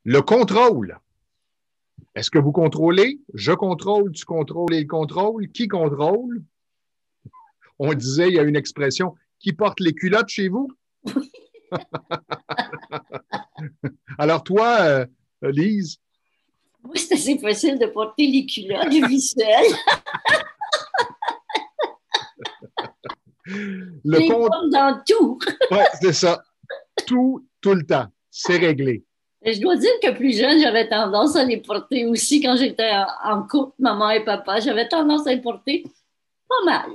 Le contrôle. Est-ce que vous contrôlez? Je contrôle, tu contrôles et il contrôle. Qui contrôle? On disait, il y a une expression, qui porte les culottes chez vous? Alors toi, Lise? Moi, c'est assez facile de porter les culottes, je vis seule. Le Les porte dans tout. Oui, c'est ça. Tout le temps. C'est réglé. Et je dois dire que plus jeune, j'avais tendance à les porter aussi quand j'étais en couple, maman et papa. J'avais tendance à les porter pas mal.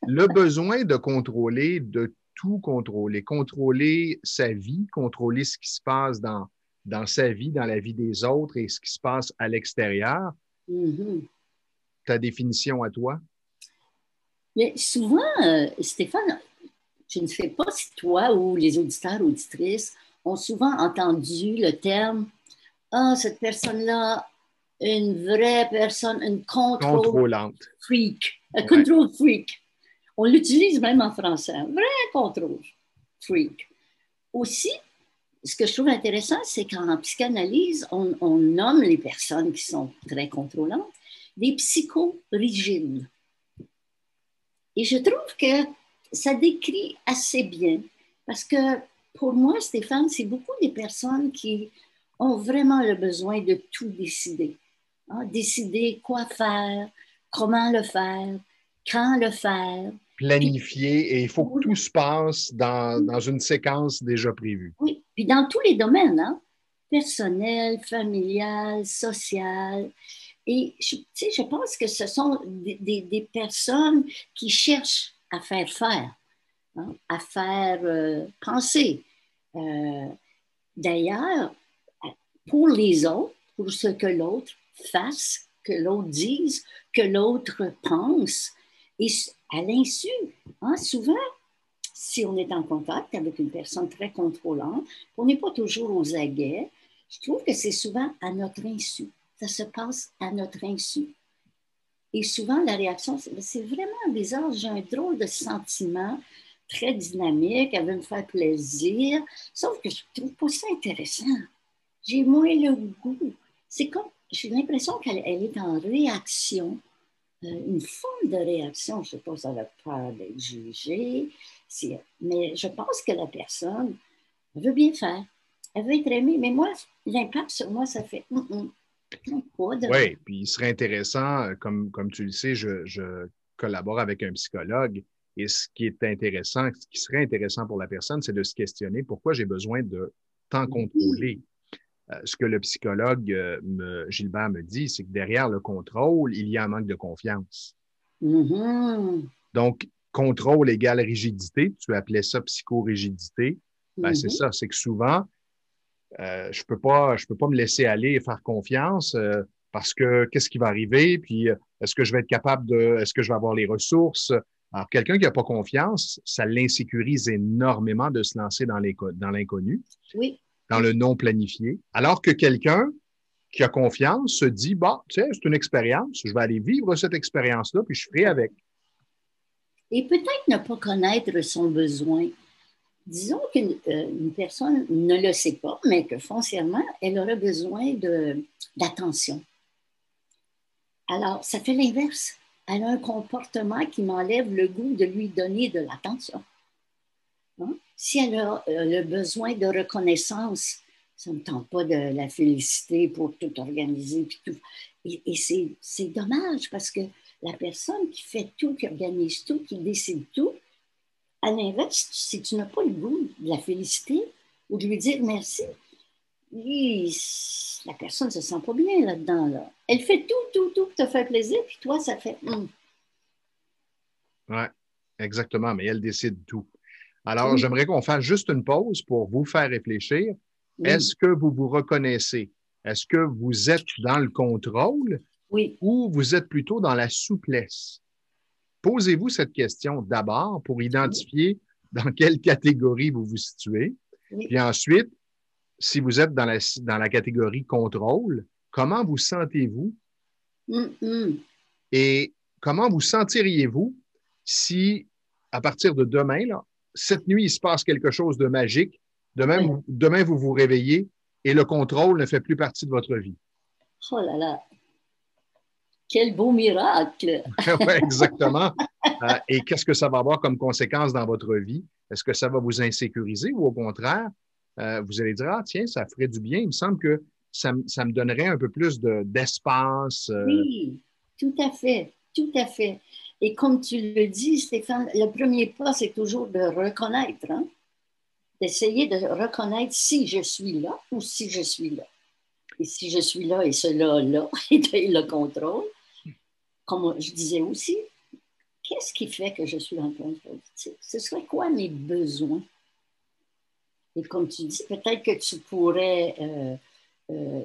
Le besoin de contrôler, de tout contrôler, contrôler sa vie, contrôler ce qui se passe dans sa vie, dans la vie des autres et ce qui se passe à l'extérieur. Mm-hmm. Ta définition à toi? Mais souvent, Stéphane, je ne sais pas si toi ou les auditeurs, auditrices ont souvent entendu le terme « Ah, cette personne-là, une vraie personne, une Contrôlante. Freak. Un control freak. » On l'utilise même en français. Un vrai contrôle freak. Aussi, ce que je trouve intéressant, c'est qu'en psychanalyse, on nomme les personnes qui sont très contrôlantes des psychorigides. Et je trouve que ça décrit assez bien, parce que pour moi, Stéphane, c'est beaucoup des personnes qui ont vraiment le besoin de tout décider. Hein? Décider quoi faire, comment le faire, quand le faire. Planifier, et il faut que tout se passe dans une séquence déjà prévue. Oui, puis dans tous les domaines, hein? Personnel, familial, social. Et je pense que ce sont des personnes qui cherchent à faire faire, hein, à faire penser. D'ailleurs, pour les autres, pour ce que l'autre fasse, que l'autre dise, que l'autre pense, et à l'insu, hein, souvent, si on est en contact avec une personne très contrôlante, on n'est pas toujours aux aguets, je trouve que c'est souvent à notre insu. Ça se passe à notre insu. Et souvent, la réaction, c'est vraiment bizarre. J'ai un drôle de sentiment très dynamique, elle veut me faire plaisir, sauf que je ne trouve pas ça intéressant. J'ai moins le goût. C'est comme, j'ai l'impression qu'elle est en réaction, une forme de réaction. Je ne sais pas si elle a peur d'être jugée, mais je pense que la personne veut bien faire. Elle veut être aimée, mais moi, l'impact sur moi, ça fait Oui, puis il serait intéressant, comme tu le sais, je collabore avec un psychologue et ce qui est intéressant, ce qui serait intéressant pour la personne, c'est de se questionner pourquoi j'ai besoin de tant contrôler. Ce que le psychologue Gilbert me dit, c'est que derrière le contrôle, il y a un manque de confiance. Mm-hmm. Donc, contrôle égale rigidité, tu appelais ça psychorigidité, ben, c'est ça, c'est que souvent, je peux pas me laisser aller et faire confiance parce que qu'est-ce qui va arriver, puis est-ce que je vais être capable est-ce que je vais avoir les ressources? Alors, quelqu'un qui n'a pas confiance, ça l'insécurise énormément de se lancer dans l'inconnu, oui, dans le non planifié, alors que quelqu'un qui a confiance se dit, bah, tu sais, c'est une expérience, je vais aller vivre cette expérience-là, puis je ferai avec. Et peut-être ne pas connaître son besoin. Disons qu'une personne ne le sait pas, mais que foncièrement, elle aurait besoin d'attention. Alors, ça fait l'inverse. Elle a un comportement qui m'enlève le goût de lui donner de l'attention. Hein? Si elle a le besoin de reconnaissance, ça ne me tente pas de la féliciter pour tout organiser. Puis tout. Et c'est dommage parce que la personne qui fait tout, qui organise tout, qui décide tout, à l'inverse, si tu n'as pas le goût de la féliciter ou de lui dire merci, la personne ne se sent pas bien là-dedans. Là. Elle fait tout pour te faire plaisir, puis toi, ça fait Oui, exactement, mais elle décide tout. Alors, j'aimerais qu'on fasse juste une pause pour vous faire réfléchir. Oui. Est-ce que vous vous reconnaissez? Est-ce que vous êtes dans le contrôle ou vous êtes plutôt dans la souplesse? Posez-vous cette question d'abord pour identifier dans quelle catégorie vous vous situez. Puis ensuite, si vous êtes dans la catégorie contrôle, comment vous sentez-vous? Et comment vous sentiriez-vous si, à partir de demain, là, cette nuit, il se passe quelque chose de magique. Demain, vous vous réveillez et le contrôle ne fait plus partie de votre vie. Oh là là, quel beau miracle! Oui, exactement. Et qu'est-ce que ça va avoir comme conséquence dans votre vie? Est-ce que ça va vous insécuriser ou au contraire, vous allez dire, ah tiens, ça ferait du bien. Il me semble que ça me donnerait un peu plus d'espace. Oui, tout à fait, tout à fait. Et comme tu le dis, Stéphane, le premier pas, c'est toujours de reconnaître, hein? D'essayer de reconnaître si je suis là ou si je suis là. Et si je suis là et cela là, et le contrôle, comme je disais aussi, qu'est-ce qui fait que je suis en contrôle? Ce serait quoi mes besoins? Et comme tu dis, peut-être que tu pourrais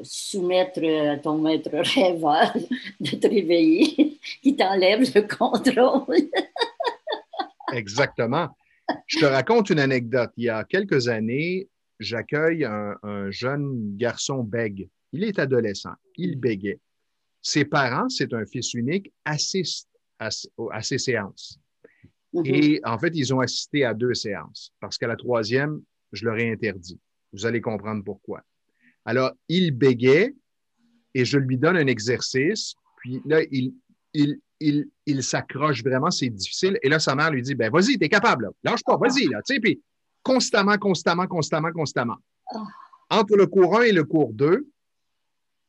soumettre à ton maître rêveur de te réveiller, qui t'enlève le contrôle. Exactement. Je te raconte une anecdote. Il y a quelques années, j'accueille un jeune garçon bègue. Il est adolescent. Il bégait. Ses parents, c'est un fils unique, assistent à ces séances. Et en fait, ils ont assisté à 2 séances parce qu'à la 3e, je leur ai interdit. Vous allez comprendre pourquoi. Alors, il bégait et je lui donne un exercice. Puis là, il s'accroche vraiment, c'est difficile. Et là, sa mère lui dit, ben vas-y, t'es capable, là. Lâche pas, vas-y, là. Tu sais, puis constamment. Entre le cours 1 et le cours 2,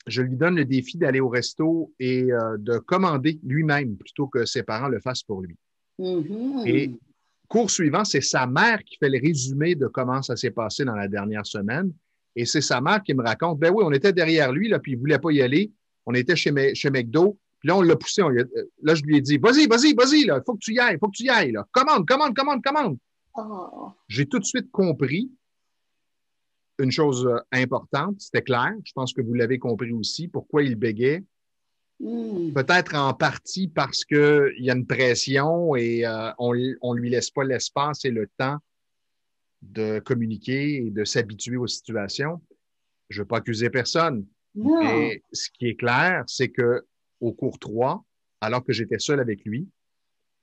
je lui donne le défi d'aller au resto et de commander lui-même plutôt que ses parents le fassent pour lui. Et cours suivant, c'est sa mère qui fait le résumé de comment ça s'est passé dans la dernière semaine. Et c'est sa mère qui me raconte, ben oui, on était derrière lui, là, puis il ne voulait pas y aller. On était chez McDo, puis là, on l'a poussé. Là, je lui ai dit, vas-y, là, il faut que tu y ailles, là. Commande. Oh. J'ai tout de suite compris une chose importante, c'était clair. Je pense que vous l'avez compris aussi, pourquoi il bégait. Peut-être en partie parce qu'il y a une pression et on ne lui laisse pas l'espace et le temps de communiquer et de s'habituer aux situations. Je ne veux pas accuser personne, Non. mais ce qui est clair, c'est que au cours 3, alors que j'étais seul avec lui,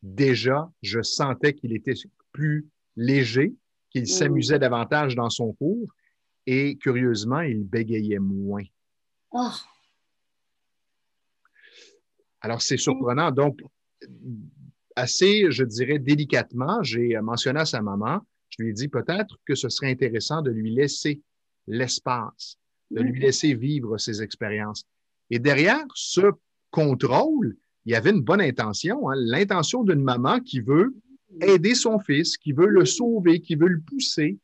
déjà, je sentais qu'il était plus léger, qu'il s'amusait davantage dans son cours et curieusement, il bégayait moins. Oh. Alors, c'est surprenant. Donc, assez, je dirais, délicatement, j'ai mentionné à sa maman, je lui ai dit peut-être que ce serait intéressant de lui laisser l'espace, de lui laisser vivre ses expériences. Et derrière ce contrôle, il y avait une bonne intention, hein, l'intention d'une maman qui veut aider son fils, qui veut le sauver, qui veut le pousser.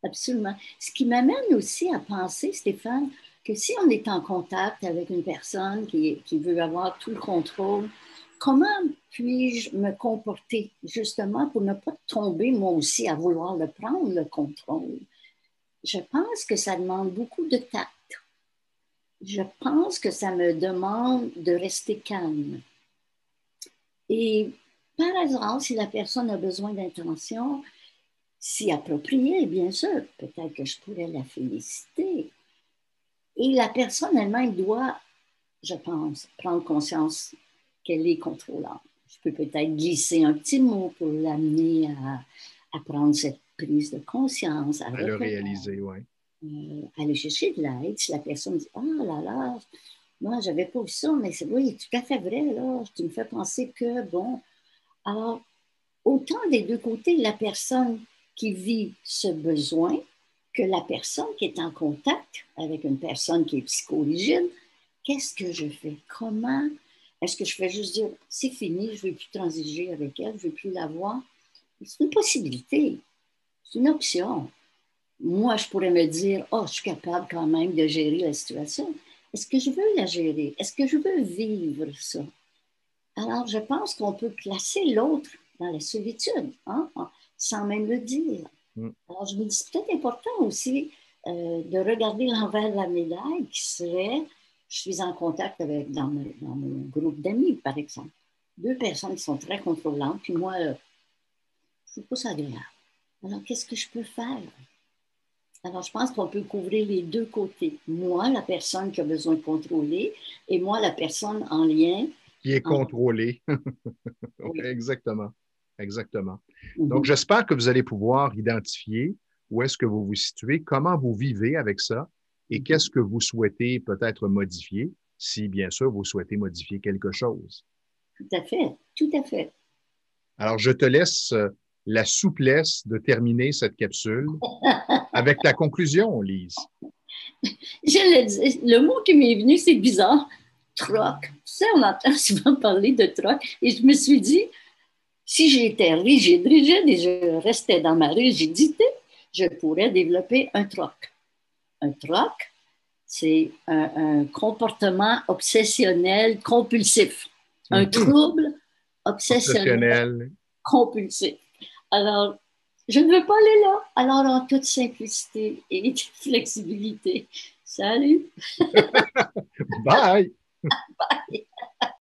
Absolument. Ce qui m'amène aussi à penser, Stéphane, que si on est en contact avec une personne qui veut avoir tout le contrôle, comment puis-je me comporter justement pour ne pas tomber moi aussi à vouloir le prendre, le contrôle? Je pense que ça demande beaucoup de tact. Je pense que ça me demande de rester calme. Et par hasard, si la personne a besoin d'intention, si appropriée, bien sûr, peut-être que je pourrais la féliciter. Et la personne elle-même doit, je pense, prendre conscience qu'elle est contrôlante. Je peux peut-être glisser un petit mot pour l'amener à prendre cette prise de conscience, à le réaliser, oui. Aller chercher de l'aide. Si la personne dit, oh là là, moi, j'avais pas vu ça, mais c'est oui, tout à fait vrai, là. Tu me fais penser que, bon. Alors, autant des deux côtés, la personne qui vit ce besoin que la personne qui est en contact avec une personne qui est psychorigide, qu'est-ce que je fais? Comment? Est-ce que je fais juste dire, c'est fini, je ne veux plus transiger avec elle, je ne veux plus la voir? C'est une possibilité, c'est une option. Moi, je pourrais me dire, oh, je suis capable quand même de gérer la situation. Est-ce que je veux la gérer? Est-ce que je veux vivre ça? Alors, je pense qu'on peut placer l'autre dans la solitude, hein, sans même le dire. Alors, je me dis, c'est peut-être important aussi de regarder l'envers de la médaille qui serait, je suis en contact avec, dans mon groupe d'amis, par exemple, 2 personnes qui sont très contrôlantes, puis moi, je ne trouve pas ça agréable. Alors, qu'est-ce que je peux faire? Alors, je pense qu'on peut couvrir les 2 côtés. Moi, la personne qui a besoin de contrôler, et moi, la personne en lien. Qui est contrôlée. Oui. Exactement. Donc, j'espère que vous allez pouvoir identifier où est-ce que vous vous situez, comment vous vivez avec ça et qu'est-ce que vous souhaitez peut-être modifier, si bien sûr vous souhaitez modifier quelque chose. Tout à fait, tout à fait. Alors, je te laisse la souplesse de terminer cette capsule avec ta conclusion, Lise. Le mot qui m'est venu, c'est bizarre, troc. Tu sais, on entend souvent parler de troc. Et je me suis dit, si j'étais rigide et je restais dans ma rigidité, je pourrais développer un troc. Un troc, c'est un comportement obsessionnel compulsif. Un trouble obsessionnel compulsif. Alors, je ne veux pas aller là. Alors, en toute simplicité et flexibilité. Salut! Bye! Bye!